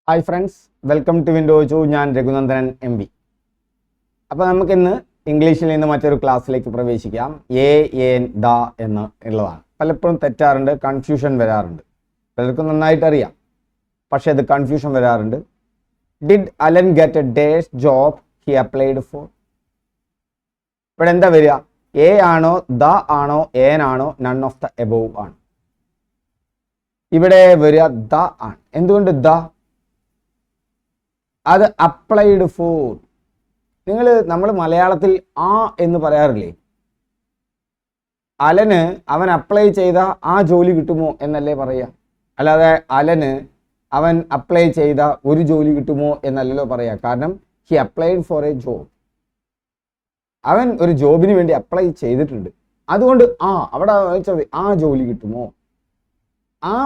Hi friends, welcome to വിൻഡോവെഡു. ഞാൻ Raghunandanan MB. അപ്പോൾ നമുക്കിന്ന് ഇംഗ്ലീഷിൽ നിന്ന് മറ്റൊരു ക്ലാസ്സിലേക്ക് പ്രവേശിക്കാം. എൻ ദ എന്ന് ഉള്ളതാണ്. പലപ്പോഴും തെറ്റാറുണ്ട്, കൺഫ്യൂഷൻ വരാറുണ്ട്. പലർക്കും നന്നായിട്ട് അറിയാം, പക്ഷേ അത് കൺഫ്യൂഷൻ വരാറുണ്ട്. Did Alan get a days job he applied for? ഇവിടെ എന്താ വരിക? എ ആണോ, ദ ആണോ, ഏൻ ആണോ, നൺ ഓഫ് ദ എബോവ് ആണ്. ഇവിടെ വരിക ദ ആണ്. എന്തുകൊണ്ട് ദ? അത് അപ്ലൈഡ് ഫോർ. നമ്മൾ മലയാളത്തിൽ ആ എന്ന് പറയാറില്ലേ? അലന് അവൻ അപ്ലൈ ചെയ്ത ആ ജോലി കിട്ടുമോ എന്നല്ലേ പറയുക. അല്ലാതെ അലന് അവൻ അപ്ലൈ ചെയ്ത ഒരു ജോലി കിട്ടുമോ എന്നല്ലല്ലോ പറയുക. കാരണം he applied four A job. അവൻ ഒരു ജോബിന് വേണ്ടി അപ്ലൈ ചെയ്തിട്ടുണ്ട്. അതുകൊണ്ട് അവിടെ ചോദിച്ചത് ആ ജോലി കിട്ടുമോ, ആ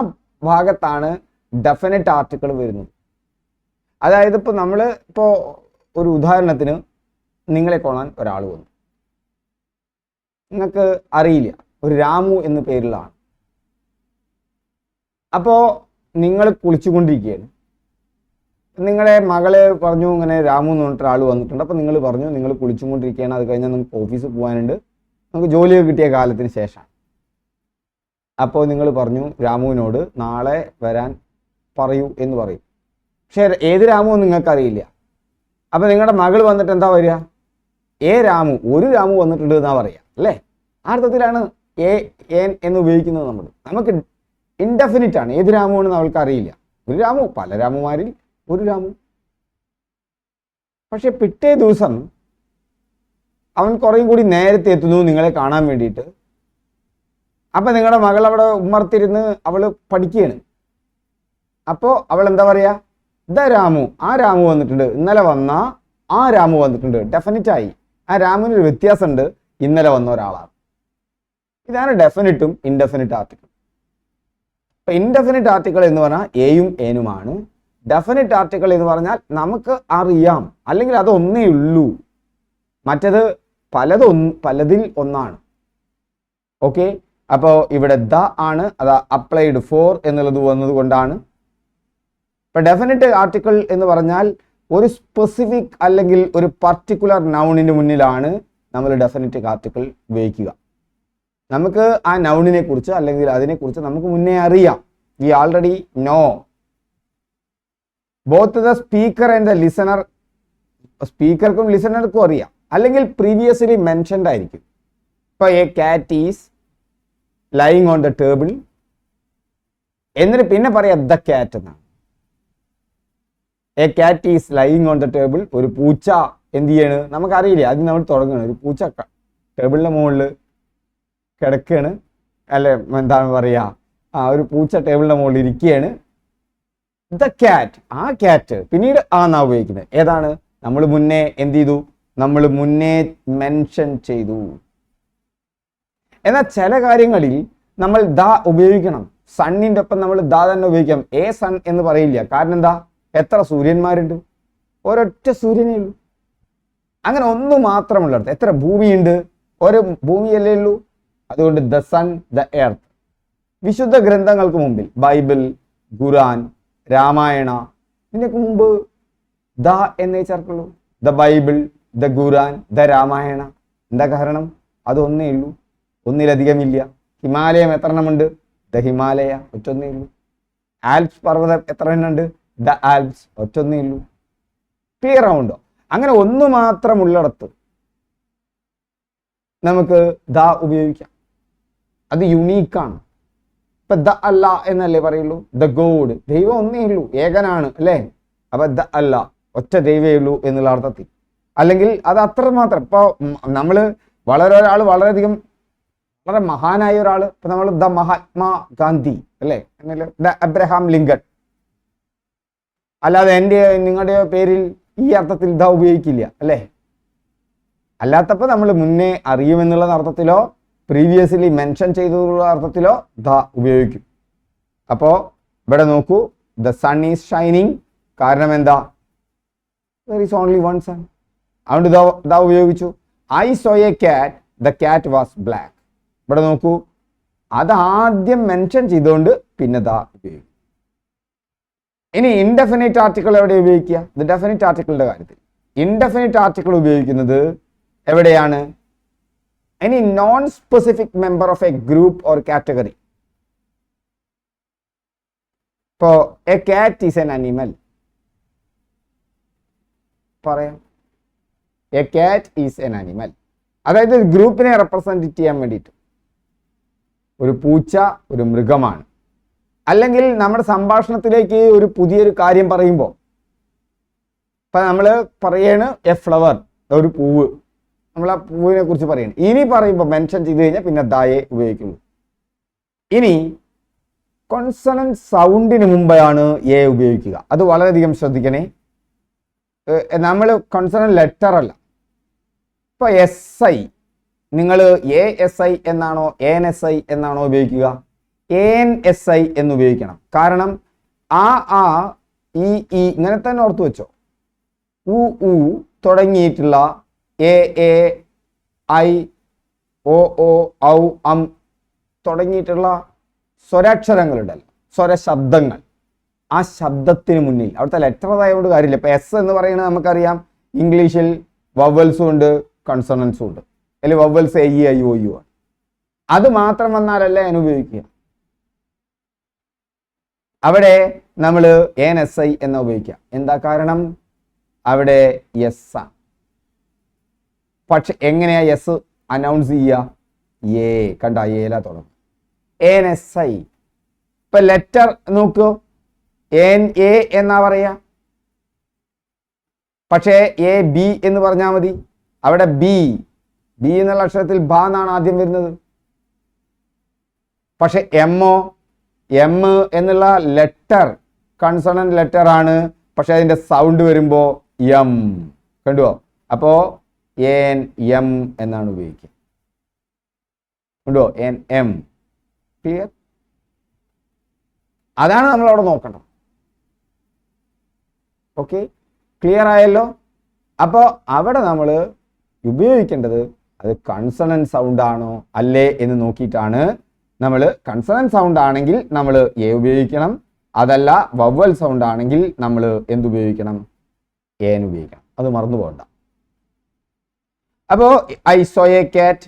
ഭാഗത്താണ് ഡെഫിനറ്റ് ആർട്ടിക്കിൾ വരുന്നത്. അതായത് ഇപ്പോൾ ഒരു ഉദാഹരണത്തിന് നിങ്ങളെ കാണാൻ ഒരാൾ വന്നു. നിങ്ങൾക്ക് അറിയില്ല, ഒരു രാമു എന്ന പേരിലാണ്. അപ്പോൾ നിങ്ങൾ കുളിച്ചുകൊണ്ടിരിക്കുകയാണ്. നിങ്ങളെ മകള് പറഞ്ഞു ഇങ്ങനെ രാമു എന്ന് പറഞ്ഞിട്ട് ഒരാൾ വന്നിട്ടുണ്ട്. അപ്പോൾ നിങ്ങൾ പറഞ്ഞു നിങ്ങൾ കുളിച്ചുകൊണ്ടിരിക്കുകയാണ്, അത് കഴിഞ്ഞാൽ നിങ്ങൾക്ക് ഓഫീസിൽ പോകാനുണ്ട്, നമുക്ക് ജോലിയൊക്കെ കിട്ടിയ കാലത്തിന് ശേഷം. അപ്പോൾ നിങ്ങൾ പറഞ്ഞു രാമുവിനോട് നാളെ വരാൻ പറയൂ എന്ന് പറയും. പക്ഷേ ഏത് രാമു നിങ്ങൾക്കറിയില്ല. അപ്പം നിങ്ങളുടെ മകൾ വന്നിട്ട് എന്താ വരിക? രാമു, ഒരു രാമു വന്നിട്ടുണ്ട് എന്നാ പറയുക അല്ലേ? ആ അർത്ഥത്തിലാണ് എൻ എന്ന് ഉപയോഗിക്കുന്നത്. നമുക്ക് ഇൻഡെഫിനിറ്റ് ആണ്. ഏത് രാമു ആണെന്ന് അവൾക്ക് അറിയില്ല. ഒരു രാമു, പല രാമുമാരിൽ ഒരു രാമു. പക്ഷെ പിറ്റേ ദിവസം അവൻ കുറേയും കൂടി നേരത്തെ എത്തുന്നു നിങ്ങളെ കാണാൻ വേണ്ടിയിട്ട്. അപ്പം നിങ്ങളുടെ മകൾ അവിടെ ഉമ്മർത്തിരുന്ന് അവൾ പഠിക്കുകയാണ്. അപ്പോൾ അവൾ എന്താ പറയുക? ദ രാമു, ആ രാമു വന്നിട്ടുണ്ട്, ഇന്നലെ വന്ന ആ രാമു വന്നിട്ടുണ്ട്. ഡെഫിനിറ്റ് ആയി. ആ രാമുവിനൊരു വ്യത്യാസമുണ്ട്, ഇന്നലെ വന്ന ഒരാളാണ്. ഇതാണ് ഡെഫിനിറ്റും ഇൻഡെഫിനിറ്റ് ആർട്ടിക്കിൾ. ഇപ്പം ഇൻഡെഫിനിറ്റ് ആർട്ടിക്കിൾ എന്ന് പറഞ്ഞാൽ എയും ഏനുമാണ്. ഡെഫിനിറ്റ് ആർട്ടിക്കിൾ എന്ന് പറഞ്ഞാൽ നമുക്ക് അറിയാം, അല്ലെങ്കിൽ അതൊന്നേ ഉള്ളൂ, മറ്റത് പലതിൽ ഒന്നാണ്. ഓക്കെ, അപ്പോൾ ഇവിടെ ദ ആണ്, അത് അപ്ലൈഡ് ഫോർ എന്നുള്ളത് വന്നത് കൊണ്ടാണ്. ഇപ്പം ഡെഫിനിറ്റ് ആർട്ടിക്കിൾ എന്ന് പറഞ്ഞാൽ ഒരു സ്പെസിഫിക് അല്ലെങ്കിൽ ഒരു പർട്ടിക്കുലർ നൗണിന് മുന്നിലാണ് നമ്മൾ ഡെഫിനിറ്റ് ആർട്ടിക്കിൾ ഉപയോഗിക്കുക. നമുക്ക് ആ നൗണിനെ കുറിച്ച് അല്ലെങ്കിൽ അതിനെക്കുറിച്ച് നമുക്ക് മുന്നേ അറിയാം. We already know. Both the speaker and the listener, സ്പീക്കർക്കും ലിസണർക്കും അറിയാം, അല്ലെങ്കിൽ പ്രീവിയസ്ലി മെൻഷൻഡ് ആയിരിക്കും. ഇപ്പോൾ a cat is lying on the table എന്നിട്ട് പിന്നെ പറയാം ദ കാറ്റ് എന്നാണ്. A cat is lying on the table. ഒരു പൂച്ച എന്ത് ചെയ്യാണ് നമുക്കറിയില്ല, അത് നമ്മൾ തുടങ്ങണം. ഒരു പൂച്ച ടേബിളിൻ്റെ മുകളിൽ കിടക്കുകയാണ്, അല്ലെ എന്താണ് പറയുക, ഒരു പൂച്ച ടേബിളിൻ്റെ മുകളിൽ ഇരിക്കുകയാണ്. ദ കാറ്റ്, ആ കാറ്റ് പിന്നീട് എന്നാ ഉപയോഗിക്കുന്നത്. ഏതാണ്? നമ്മൾ മുന്നേ എന്ത് ചെയ്തു? നമ്മൾ മുന്നേ മെൻഷൻ ചെയ്തു. എന്നാൽ ചില കാര്യങ്ങളിൽ നമ്മൾ ദ ഉപയോഗിക്കണം. സണ്ണിൻ്റെ ഒപ്പം നമ്മൾ ദ തന്നെ ഉപയോഗിക്കാം. എ സൺ എന്ന് പറയില്ല. കാരണം എന്താ? എത്ര സൂര്യന്മാരുണ്ട്? ഒരൊറ്റ സൂര്യനേ ഉള്ളൂ. അങ്ങനെ ഒന്ന് മാത്രമുള്ളിടത്ത് എത്ര ഭൂമിയുണ്ട്? ഒരു ഭൂമിയല്ലേ ഉള്ളൂ. അതുകൊണ്ട് ദ സൺ, ദ എർത്ത്. വിശുദ്ധ ഗ്രന്ഥങ്ങൾക്ക് മുമ്പിൽ ബൈബിൾ, ഖുർആൻ, രാമായണ, ഇതിനൊക്കെ മുമ്പ് ദ എന്നേ ചേർക്കുള്ളൂ. The Bible, the Quran, the Ramayana. എന്താ കാരണം? അതൊന്നേ ഉള്ളൂ, ഒന്നിലധികമില്ല. ഹിമാലയം എത്ര എണ്ണമുണ്ട്? ദ ഹിമാലയ, ഒറ്റൊന്നേ ഉള്ളൂ. ആൽപ്സ് പർവ്വതം എത്ര എണ്ണമുണ്ട്? ദ ആൽപ്സ്, ഒറ്റൊന്നേ ഉള്ളൂ. ക്ലിയർ ആവുണ്ടോ? അങ്ങനെ ഒന്ന് മാത്രമുള്ളിടത്ത് നമുക്ക് ദ ഉപയോഗിക്കാം. അത് യുണീക്കാണ്. ഇപ്പൊ ദ അല്ല എന്നല്ലേ പറയുള്ളൂ. ദ ഗോഡ്, ദൈവം ഒന്നേ ഉള്ളൂ, ഏകനാണ് അല്ലേ? അപ്പൊ ദ അല്ല, ഒറ്റ ദൈവമേ ഉള്ളൂ എന്നുള്ള അർത്ഥത്തിൽ. അല്ലെങ്കിൽ അത് അത്ര മാത്രം. ഇപ്പോൾ നമ്മൾ ഒരാൾ വളരെയധികം വളരെ മഹാനായ ഒരാൾ, ഇപ്പൊ നമ്മൾ ദ മഹാത്മാ ഗാന്ധി അല്ലേ, ദ അബ്രഹാം ലിങ്കൺ. അല്ലാതെ നിങ്ങളുടെ പേരിൽ ഈ അർത്ഥത്തിൽ ദ ഉപയോഗിക്കില്ല അല്ലേ? അല്ലാത്തപ്പോൾ നമ്മൾ മുന്നേ അറിയുമെന്നുള്ള അർത്ഥത്തിലോ പ്രീവിയസ്ലി മെൻഷൻ ചെയ്തുള്ള അർത്ഥത്തിലോ ദ ഉപയോഗിക്കും. അപ്പോൾ ഇവിടെ നോക്കൂ, ദ സൺ ഈസ് ഷൈനിങ്. കാരണം എന്താ? There is only one sun. അതുകൊണ്ട് ദ ഉപയോഗിച്ചു. I saw a cat, the cat was black. ഇവിടെ നോക്കൂ, അത് ആദ്യം മെൻഷൻ ചെയ്തുകൊണ്ട് പിന്നെ ദ ഉപയോഗിക്കും. ഇനി ഇൻഡെഫിനിറ്റ് ആർട്ടിക്കിൾ എവിടെ ഉപയോഗിക്കുക? ഇത് ഡെഫിനിറ്റ് ആർട്ടിക്കിളിന്റെ കാര്യത്തിൽ ഇൻഡെഫിനിറ്റ് ആർട്ടിക്കിൾ ഉപയോഗിക്കുന്നത് എവിടെയാണ്? Any non specific member of a group or category. ഇപ്പോ a cat is an animal പറയാം. A cat is an animal, അതായത് ഗ്രൂപ്പിനെ റെപ്രസെന്റ് ചെയ്യാൻ വേണ്ടിയിട്ട് ഒരു പൂച്ച ഒരു മൃഗമാണ്. അല്ലെങ്കിൽ നമ്മുടെ സംഭാഷണത്തിലേക്ക് ഒരു പുതിയൊരു കാര്യം പറയുമ്പോൾ ഇപ്പൊ നമ്മൾ പറയാണ് എ ഫ്ലവർ, ഒരു പൂവ്, നമ്മൾ ആ പൂവിനെ കുറിച്ച് പറയണം. ഇനി പറയുമ്പോൾ മെൻഷൻ ചെയ്ത് കഴിഞ്ഞാൽ പിന്നെ ദായെ ഉപയോഗിക്കുള്ളൂ. ഇനി കോൺസണന്റ് സൗണ്ടിന് മുമ്പാണ് എ ഉപയോഗിക്കുക. അത് വളരെയധികം ശ്രദ്ധിക്കണേ. നമ്മൾ കോൺസണന്റ് ലെറ്റർ അല്ല. ഇപ്പൊ എസ് ഐ, നിങ്ങൾ എ എസ് ഐ എന്നാണോ എൻ എസ് ഐ എന്നാണോ ഉപയോഗിക്കുക? എൻ എസ് ഐ എന്ന് ഉപയോഗിക്കണം. കാരണം ആ ഇ ഇങ്ങനെ തന്നെ ഓർത്തു വെച്ചോ. ഉ തുടങ്ങിയിട്ടുള്ള എ എ ഐ ഒ ഓ ഔ അം തുടങ്ങിയിട്ടുള്ള സ്വരാക്ഷരങ്ങളുണ്ടല്ലോ, സ്വരശബ്ദങ്ങൾ, ആ ശബ്ദത്തിന് മുന്നിൽ അവിടുത്തെ ലെറ്റർ ആയതുകൊണ്ട് കാര്യമില്ല. ഇപ്പൊ എസ് എന്ന് പറയുന്നത് നമുക്കറിയാം, ഇംഗ്ലീഷിൽ വവൽസും ഉണ്ട് കൺസണൻസും ഉണ്ട്. അല്ലെങ്കിൽ vowels a E I O u ആണ്. അത് മാത്രം വന്നാലല്ല ഞാൻ ഉപയോഗിക്കുക. അവിടെ നമ്മൾ എൻ എസ് ഐ എന്ന ഉപയോഗിക്കുക. എന്താ കാരണം? അവിടെ എസ് ആണ്. പക്ഷെ എങ്ങനെയാ എസ് അനൗൺസ് ചെയ്യുക? എ കണ്ട, ഏല തുടങ്ങും. N S I. ഇപ്പൊ ലെറ്റർ നോക്കൂ, എൻ എ എന്നാ പറയാ. പക്ഷേ എ ബി എന്ന് പറഞ്ഞാൽ മതി. അവിടെ ബി എന്നുള്ള അക്ഷരത്തിൽ ബ എന്നാണ് ആദ്യം വരുന്നത്. പക്ഷെ എം എന്നുള്ള ലെറ്റർ കൺസണന്റ് ലെറ്റർ ആണ്. പക്ഷെ അതിന്റെ സൗണ്ട് വരുമ്പോ എം, കണ്ടുവോ? അപ്പോ എൻ എം എന്നാണ് ഉപയോഗിക്കുക. കണ്ടുവോ? N M. ക്ലിയർ? അതാണ് നമ്മൾ അവിടെ നോക്കണം. ഓക്കെ, ക്ലിയർ ആയല്ലോ? അപ്പോൾ അവിടെ നമ്മൾ ഉപയോഗിക്കേണ്ടത് അത് കൺസണന്റ് സൗണ്ട് ആണോ അല്ലേ എന്ന് നോക്കിയിട്ടാണ്. നമ്മൾ കൺസണന്റ് സൗണ്ട് ആണെങ്കിൽ നമ്മൾ എ ഉപയോഗിക്കണം. അതല്ല വവൽ സൗണ്ട് ആണെങ്കിൽ നമ്മൾ എന്തുപയോഗിക്കണം? എൻ ഉപയോഗിക്കണം. അത് മറന്നു പോകണ്ട. അപ്പോൾ ഐ സോ എ കാറ്റ്,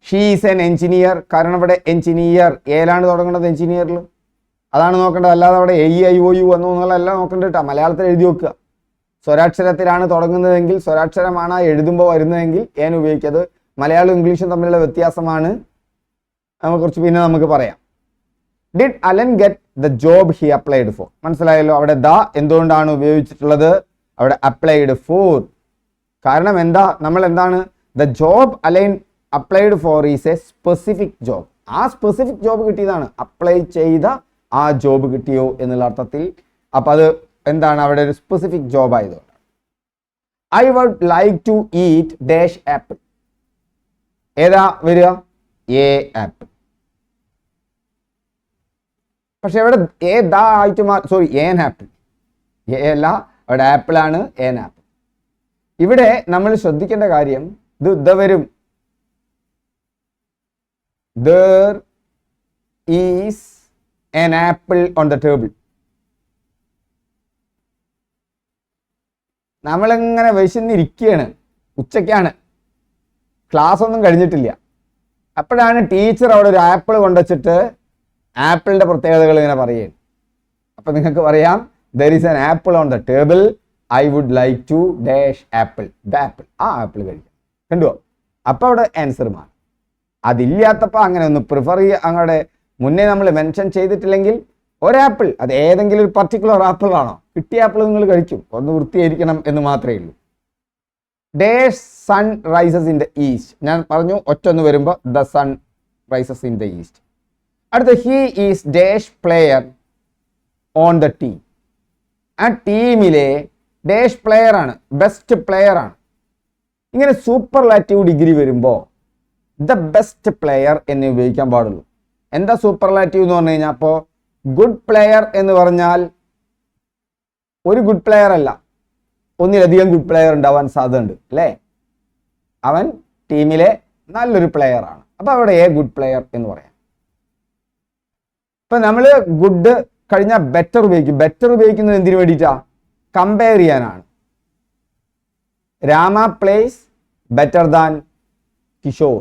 ഷീ ഈസ് എൻ എഞ്ചിനീയർ. കാരണം ഇവിടെ എഞ്ചിനീയർ ഏലാണ് തുടങ്ങേണ്ടത്, എഞ്ചിനീയറിൽ. അതാണ് നോക്കേണ്ടത്. അല്ലാതെ അവിടെ A E I O U എന്നുള്ളതെല്ലാം നോക്കേണ്ടത് കേട്ടോ. മലയാളത്തിൽ എഴുതി വെക്കുക. സ്വരാക്ഷരത്തിലാണ് തുടങ്ങുന്നതെങ്കിൽ, സ്വരാക്ഷരമാണ് എഴുതുമ്പോൾ വരുന്നതെങ്കിൽ എൻ ഉപയോഗിക്കത്. മലയാളവും ഇംഗ്ലീഷും തമ്മിലുള്ള വ്യത്യാസമാണ് കുറിച്ച് പിന്നെ നമുക്ക് പറയാം. Did Alan get the job he applied for? മനസ്സിലായല്ലോ? അവിടെ ദ എന്തുകൊണ്ടാണ് ഉപയോഗിച്ചിട്ടുള്ളത്? അവിടെ അപ്ലൈഡ് ഫോർ. കാരണം എന്താ? നമ്മൾ എന്താണ്? The job Alan applied for is a specific job. ആ സ്പെസിഫിക് ജോബ് കിട്ടിയതാണ്. അപ്ലൈ ചെയ്ത ആ ജോബ് കിട്ടിയോ എന്നുള്ള അർത്ഥത്തിൽ. അപ്പൊ അത് എന്താണ്? അവിടെ ഒരു സ്പെസിഫിക് ജോബ് ആയതുകൊണ്ട്. I would like to eat dash apple. ഏതാ വരിക? A apple. പക്ഷെ ഇവിടെ എ ദ ആയിട്ട് സോറി എൻ ആപ്പിൾ. എ അല്ല, അവിടെ ആപ്പിൾ ആണ്, എൻ ആപ്പിൾ. ഇവിടെ നമ്മൾ ശ്രദ്ധിക്കേണ്ട കാര്യം ഇത് ദ വരും. There is an apple on the table. നമ്മളിങ്ങനെ വിശന്നിരിക്കുകയാണ്, ഉച്ചയ്ക്കാണ്, ക്ലാസ് ഒന്നും കഴിഞ്ഞിട്ടില്ല. അപ്പോഴാണ് ടീച്ചർ അവിടെ ഒരു ആപ്പിൾ കൊണ്ടുവച്ചിട്ട് ആപ്പിളിന്റെ പ്രത്യേകതകൾ ഇങ്ങനെ പറയുകയാണ്. അപ്പൊ നിങ്ങൾക്ക് പറയാം, there is an apple on the table, I would like to dash apple. The apple. ആ ആപ്പിൾ കഴിക്കാം. കണ്ടുവോ? അപ്പൊ അവിടെ ആൻസർ മാറും. അതില്ലാത്തപ്പോൾ അങ്ങനെ ഒന്ന് പ്രിഫർ ചെയ്യുക. അങ്ങടെ മുന്നേ നമ്മൾ മെൻഷൻ ചെയ്തിട്ടില്ലെങ്കിൽ ഒരാപ്പിൾ, അത് ഏതെങ്കിലും ഒരു പർട്ടിക്കുലർ ആപ്പിൾ ആണോ, കിട്ടിയ ആപ്പിൾ നിങ്ങൾ കഴിക്കും. ഒന്ന് വൃത്തിയായിരിക്കണം എന്ന് മാത്രമേ ഉള്ളൂ. Dash sun rises in the east. ഞാൻ പറഞ്ഞു ഒറ്റൊന്ന് വരുമ്പോൾ the sun rises in the east. അടുത്ത he is dash player on the team. ആ ടീമിലെ ഡേഷ് പ്ലെയർ ആണ്, ബെസ്റ്റ് പ്ലെയർ ആണ്. ഇങ്ങനെ സൂപ്പർലാറ്റീവ് ഡിഗ്രി വരുമ്പോൾ ദ ബെസ്റ്റ് പ്ലെയർ എന്ന് ഉപയോഗിക്കാൻ പാടുള്ളൂ. എന്താ സൂപ്പർലാറ്റീവ് എന്ന് പറഞ്ഞു കഴിഞ്ഞാൽ, അപ്പോൾ ഗുഡ് പ്ലെയർ എന്ന് പറഞ്ഞാൽ ഒരു ഗുഡ് പ്ലെയർ അല്ല, ഒന്നിലധികം ഗുഡ് പ്ലെയർ ഉണ്ടാവാൻ സാധ്യതയുണ്ട് അല്ലേ? അവൻ ടീമിലെ നല്ലൊരു പ്ലെയർ ആണ്. അപ്പൊ അവിടെ ഗുഡ് പ്ലെയർ എന്ന് പറയാം. ഇപ്പൊ നമ്മൾ ഗുഡ് കഴിഞ്ഞാൽ ബെറ്റർ ഉപയോഗിക്കും. ബെറ്റർ ഉപയോഗിക്കുന്നത് എന്തിനു വേണ്ടിയിട്ടാ? കമ്പയർ ചെയ്യാനാണ്. Rama place better than Kishore.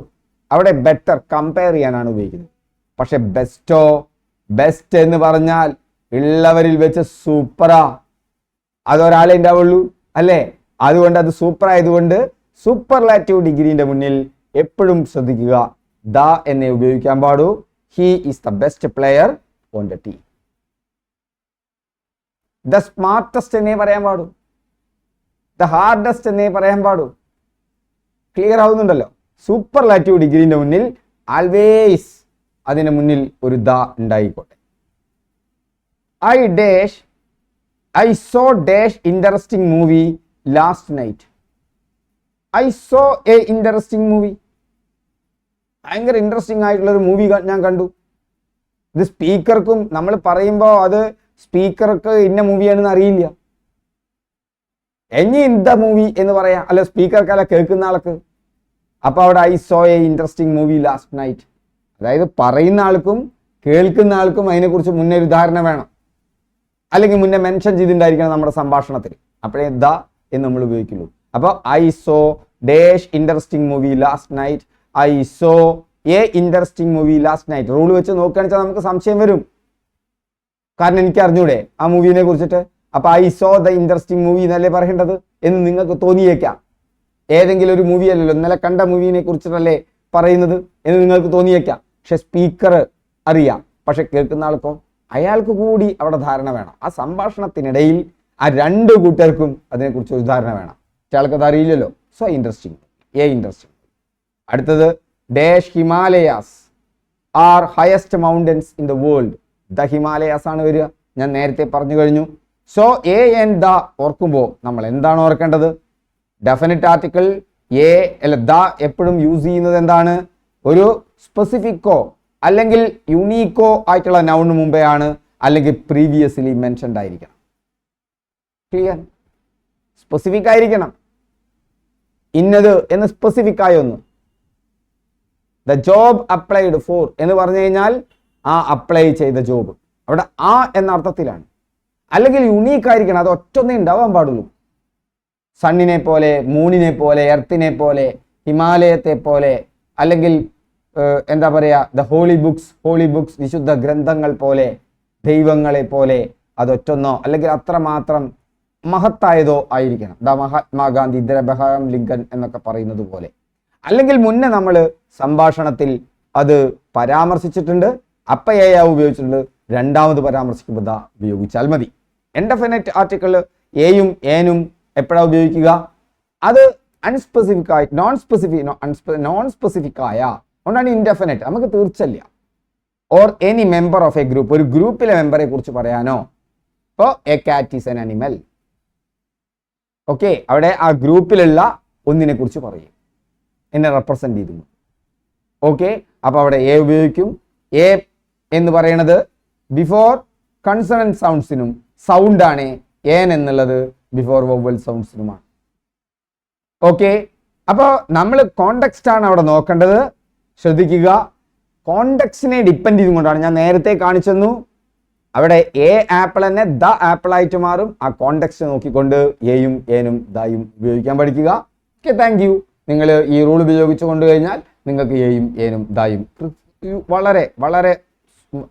അവിടെ ബെറ്റർ കമ്പയർ ചെയ്യാനാണ് ഉപയോഗിക്കുന്നത്. പക്ഷെ ബെസ്റ്റോ, ബെസ്റ്റ് എന്ന് പറഞ്ഞാൽ ഉള്ളവരിൽ വെച്ച് സൂപ്പറാ, അതൊരാളെ ഉണ്ടാവുള്ളൂ അല്ലേ? അതുകൊണ്ട് അത് സൂപ്പർ ആയതുകൊണ്ട് സൂപ്പർലാറ്റീവ് ഡിഗ്രീന്റെ മുന്നിൽ എപ്പോഴും ശ്രദ്ധിക്കുക, ദ എന്നേ ഉപയോഗിക്കാൻ പാടൂ. He is the best player on the team. The smartest എന്നേ പറയാൻ പാടൂ, ദ ഹാർഡസ്റ്റ് എന്നേ പറയാൻ പാടൂ. ക്ലിയർ ആവുന്നുണ്ടല്ലോ? സൂപ്പർലാറ്റീവ് ഡിഗ്രീന്റെ മുന്നിൽ ആൾവേസ് അതിന് മുന്നിൽ ഒരു the ഉണ്ടായിക്കോട്ടെ. I saw dash interesting movie last night. I saw a interesting movie. ഭയങ്കര ഇൻട്രസ്റ്റിംഗ് ആയിട്ടുള്ള ഒരു മൂവി ഞാൻ കണ്ടു. ഇത് സ്പീക്കർക്കും നമ്മൾ പറയുമ്പോൾ അത് സ്പീക്കർക്ക് ഇന്ന മൂവിയാണെന്ന് അറിയില്ല. ഇനി ഇന്ത മൂവി എന്ന് പറയാം, അല്ല സ്പീക്കർക്കല്ല കേൾക്കുന്ന ആൾക്ക്. അപ്പൊ അവിടെ I saw A interesting movie last night. അതായത് പറയുന്ന ആൾക്കും കേൾക്കുന്ന ആൾക്കും അതിനെക്കുറിച്ച് മുന്നേ ഒരു ധാരണ വേണം, അല്ലെങ്കിൽ മുന്നേ മെൻഷൻ ചെയ്തിട്ടുണ്ടായിരിക്കണം നമ്മുടെ സംഭാഷണത്തിൽ. അപ്പോഴേ ദ എന്ന് നമ്മൾ ഉപയോഗിക്കുള്ളൂ. അപ്പോൾ I so dash interesting movie last night. I saw A interesting movie last night. Rule വെച്ച് നോക്കുകയാണെന്ന് വെച്ചാൽ നമുക്ക് സംശയം വരും, കാരണം എനിക്ക് അറിഞ്ഞൂടെ ആ മൂവിനെ കുറിച്ചിട്ട്. അപ്പൊ I so the interesting movie എന്നല്ലേ പറയേണ്ടത് എന്ന് നിങ്ങൾക്ക് തോന്നിയേക്കാം. ഏതെങ്കിലും ഒരു മൂവി അല്ലല്ലോ, ഇന്നലെ കണ്ട മൂവിനെ കുറിച്ചിട്ടല്ലേ പറയുന്നത് എന്ന് നിങ്ങൾക്ക് തോന്നിയേക്കാം. പക്ഷെ സ്പീക്കർ അറിയാം, പക്ഷെ കേൾക്കുന്ന ആൾക്കോ അയാൾക്ക് കൂടി അവിടെ ധാരണ വേണം. ആ സംഭാഷണത്തിനിടയിൽ ആ രണ്ട് കൂട്ടർക്കും അതിനെക്കുറിച്ച് ഒരു ധാരണ വേണം. ആൾക്ക് അത് അറിയില്ലല്ലോ. So interesting, a interesting. അടുത്തത് dash Himalayas are highest mountains in the world. The Himalayas ആണ് വരിക, ഞാൻ നേരത്തെ പറഞ്ഞു കഴിഞ്ഞു. സോ എ ആൻഡ് ദ ഓർക്കുമ്പോൾ നമ്മൾ എന്താണ് ഓർക്കേണ്ടത്? ഡെഫിനിറ്റ് ആർട്ടിക്കിൾ എ അല്ല ദ എപ്പോഴും യൂസ് ചെയ്യുന്നത് എന്താണ്? ഒരു സ്പെസിഫിക്കോ അല്ലെങ്കിൽ യുണീക്കോ ആയിട്ടുള്ള നൗണിന് മുമ്പേ ആണ്, അല്ലെങ്കിൽ പ്രീവിയസ്ലി മെൻഷൻഡ് ആയിരിക്കണം. ക്ലിയർ? സ്പെസിഫിക് ആയിരിക്കണം. ഇന്നത് എന്ന് സ്പെസിഫിക് ആയ ഒന്ന്. ദ ജോബ് അപ്ലൈഡ് ഫോർ എന്ന് പറഞ്ഞു കഴിഞ്ഞാൽ ആ അപ്ലൈ ചെയ്ത ജോബ് അവിടെ ആ എന്ന അർത്ഥത്തിലാണ്. അല്ലെങ്കിൽ യുണീക്ക് ആയിരിക്കണം, അത് ഒറ്റൊന്നേ ഉണ്ടാവാൻ പാടുള്ളൂ. സണ്ണിനെ പോലെ, മൂണിനെ പോലെ, എർത്തിനെ പോലെ, ഹിമാലയത്തെ പോലെ, അല്ലെങ്കിൽ എന്താ പറയുക, ദ ഹോളി ബുക്സ് വിശുദ്ധ ഗ്രന്ഥങ്ങൾ പോലെ, ദൈവങ്ങളെ പോലെ അതൊറ്റൊന്നോ അല്ലെങ്കിൽ അത്രമാത്രം മഹത്തായതോ ആയിരിക്കണം. ദ മഹാത്മാഗാന്ധി, ഇബ്രഹാം ലിങ്കൻ എന്നൊക്കെ പറയുന്നത് പോലെ. അല്ലെങ്കിൽ മുന്നേ നമ്മൾ സംഭാഷണത്തിൽ അത് പരാമർശിച്ചിട്ടുണ്ട്, അപ്പ എ ഉപയോഗിച്ചിട്ടുണ്ട്, രണ്ടാമത് പരാമർശിക്കുമ്പോൾ ദ ഉപയോഗിച്ചാൽ മതി. ഇൻഡെഫിനിറ്റ് ആർട്ടിക്കിൾ എയും ഏനും എപ്പോഴാണ് ഉപയോഗിക്കുക? അത് അൺസ്പെസിഫിക് ആയി നോൺ സ്പെസിഫിക് ആയ അതുകൊണ്ടാണ് ഇൻഡെഫിനിറ്റ്. നമുക്ക് തീർച്ചയില്ല. Or any member of a group, ഒരു ഗ്രൂപ്പിലെ മെമ്പറെ കുറിച്ച് പറയാനോ. ഇപ്പോൾ a cat is an animal. Okay, അവിടെ ആ ഗ്രൂപ്പിലുള്ള ഒന്നിനെ കുറിച്ച് പറയും, എന്നെ റെപ്രസെന്റ് ചെയ്തു. ഓക്കെ, അപ്പൊ അവിടെ എ ഉപയോഗിക്കും. എ എന്ന് പറയുന്നത് ബിഫോർ കൺസണന്റ് സൗണ്ട്സിനും സൗണ്ടാണ്. ഏൻ എന്നുള്ളത് ബിഫോർ വവൽ സൗണ്ട്സിനുമാണ്. ഓക്കെ, അപ്പോൾ നമ്മൾ കോണ്ടെക്സ്റ്റ് ആണ് അവിടെ നോക്കേണ്ടത്. ശ്രദ്ധിക്കുക, കോണ്ടെക്സ്റ്റിനെ ഡിപ്പെൻഡ് ചെയ്തുകൊണ്ടാണ്. ഞാൻ നേരത്തെ കാണിച്ചെന്നു, അവിടെ എ ആപ്പിൾ തന്നെ ദ ആപ്പിൾ ആയിട്ട് മാറും. ആ കോണ്ടെക്സ്റ്റ് നോക്കിക്കൊണ്ട് എയും ഏനും ദയും ഉപയോഗിക്കാൻ പഠിക്കുക. Okay, thank you. നിങ്ങൾ ഈ റൂൾ ഉപയോഗിച്ചു കൊണ്ടു കഴിഞ്ഞാൽ നിങ്ങൾക്ക് എയും ഏനും ദയും വളരെ വളരെ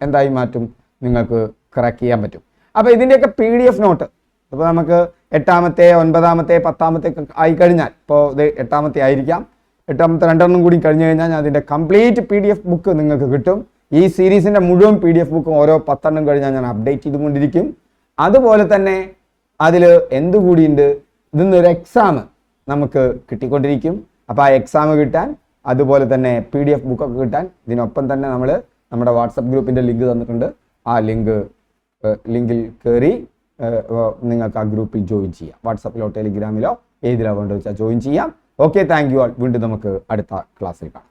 എന്തായി മാറ്റും, നിങ്ങൾക്ക് കറക്റ്റ് ചെയ്യാൻ പറ്റും. അപ്പോൾ ഇതിൻ്റെയൊക്കെ PDF നോട്ട് ഇപ്പോൾ നമുക്ക് 8ാമത്തെ 9ാമത്തെ 10ാമത്തെ ആയി കഴിഞ്ഞാൽ, ഇപ്പോൾ ഇത് 8ാമത്തെ ആയിരിക്കാം, 8ാമത്തെ 2 കൂടി കഴിഞ്ഞ് കഴിഞ്ഞാൽ അതിൻ്റെ കംപ്ലീറ്റ് PDF ബുക്ക് നിങ്ങൾക്ക് കിട്ടും. ഈ സീരീസിൻ്റെ മുഴുവൻ PDF ബുക്കും ഓരോ 10 കഴിഞ്ഞാൽ ഞാൻ അപ്ഡേറ്റ് ചെയ്തുകൊണ്ടിരിക്കും. അതുപോലെ തന്നെ അതിൽ എന്തുകൂടിയുണ്ട്, ഇതിന്നൊരു എക്സാം നമുക്ക് കിട്ടിക്കൊണ്ടിരിക്കും. അപ്പോൾ ആ എക്സാം കിട്ടാൻ, അതുപോലെ തന്നെ PDF ബുക്കൊക്കെ കിട്ടാൻ, ഇതിനൊപ്പം തന്നെ നമ്മൾ നമ്മുടെ വാട്സപ്പ് ഗ്രൂപ്പിൻ്റെ ലിങ്ക് തന്നിട്ടുണ്ട്. ആ ലിങ്കിൽ കയറി നിങ്ങൾക്ക് ആ ഗ്രൂപ്പിൽ ജോയിൻ ചെയ്യാം. വാട്സപ്പിലോ ടെലിഗ്രാമിലോ ഏതിലോ വേണ്ടത് വെച്ചാൽ ജോയിൻ ചെയ്യാം. Okay, thank you all. വീണ്ടും നമുക്ക് അടുത്ത ക്ലാസ്സിൽ കാണാം.